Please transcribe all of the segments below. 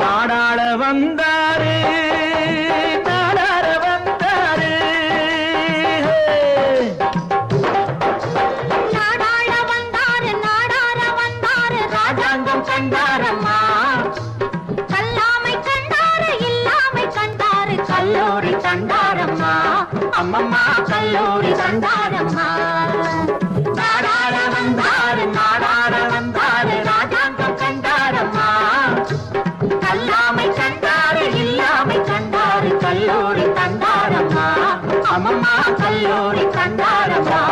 நாடாள வந்தாரு நாடாள வந்தாரு நாடாள வந்தாரு நாடாள வந்தாரு ராஜாங்கம் கண்டாரம்மா கல்லாமை கண்டாரு இல்லாமை கண்டாரு கல்லூரி கண்டாரம்மா அம்மம்மா கல்லூரி கண்டாரம்மா நாடாள வந்தாரு நாடாள வந்தாரு ராஜாங்கம் கண்டாரம்மா கல்லாமை கண்டாரு இல்லாமை கண்டாரு கல்லூரி கண்டாரம்மா அம்மம்மா கல்லூரி கண்டாரம்மா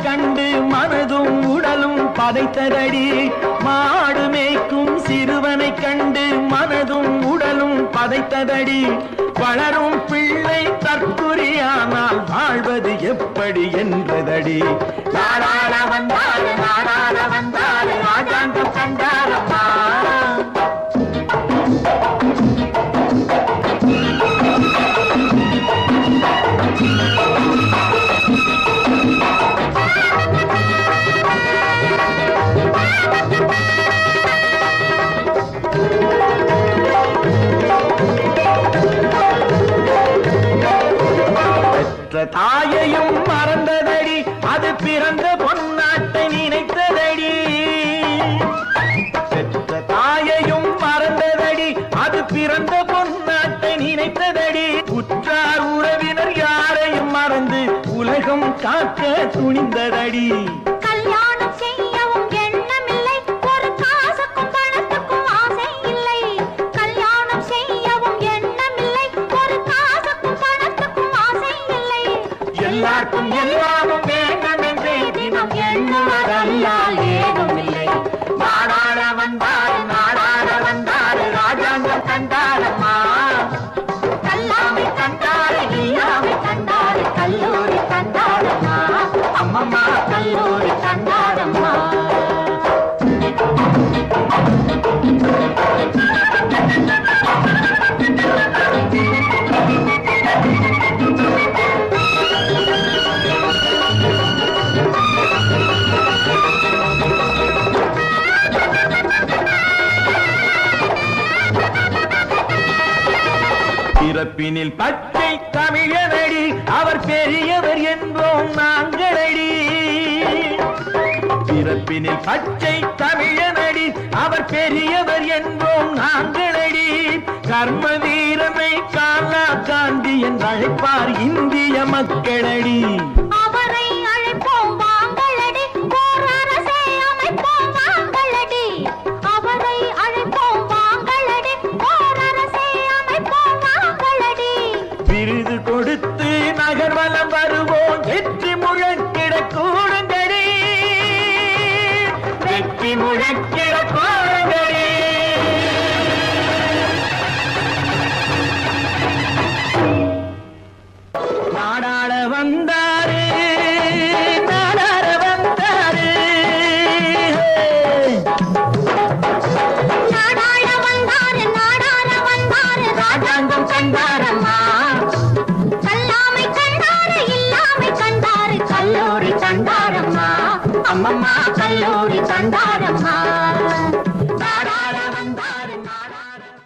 கண்டு மனதும் உடலும் பதைத்ததடி மாடு மேய்க்கும் சிறுவனை கண்டு மனதும் உடலும் பதைத்ததடி வளரும் பிள்ளை தற்குறியானால் வாழ்வது எப்படி என்றதடி நாடாள வந்தாரு ராஜாங்கம் கண்டாரம்மா தாயையும் மறந்ததடி அது பிறந்த பொன்னாட்டை நினைத்ததடி பெற்ற தாயையும் மறந்ததடி அது பிறந்த பொன்னாட்டை நினைத்ததடி உற்றார் உறவினர் யாரையும் மறந்து உலகம் காக்க துணிந்ததடி கல்யாணம் செய்யவும் எண்ணமில்லை ஒரு காசுக்கும் பணத்துக்கும் ஆசை இல்லை கல்யாணம் செய்யவும் எண்ணமில்லை ஒரு காசுக்கும் பணத்துக்கும் ஆசை இல்லை எல்லாருக்கும் எல்லாரும் வேண்டும் என்றே தினம் எண்ணுவதல்லால் ஏதும் இல்லை நாடாள வந்தாரு ராஜாங்கம் கண்டாரம்மா கல்லாமை கண்டாரு இல்லாமை கண்டாரு கல்லூரி கண்டாரம்மா அம்மம்மா கல்லூரி கண்டாரம்மா பிறப்பினில் பச்சை தமிழனடி அவர் பெரியவர் என்போம் நாங்களடி பிறப்பினில் பச்சை தமிழனடி அவர் பெரியவர் என்போம் நாங்களடி கர்ம வீரனை காலா காந்தி என்று அழைப்பார் இந்திய மக்களடி அவரை அழைப்போம் வாங்களடி ஓர் அரசை அமைப்போம் வாங்களடி அவரை அழைப்போம் வாங்களடி ஓர் அரசை அமைப்போம் வாங்களடி விருது கொடுத்து நகர்வலம் வருவோம் வெற்றி முழக்கிட கூடுங்கடி வெற்றி முழக்க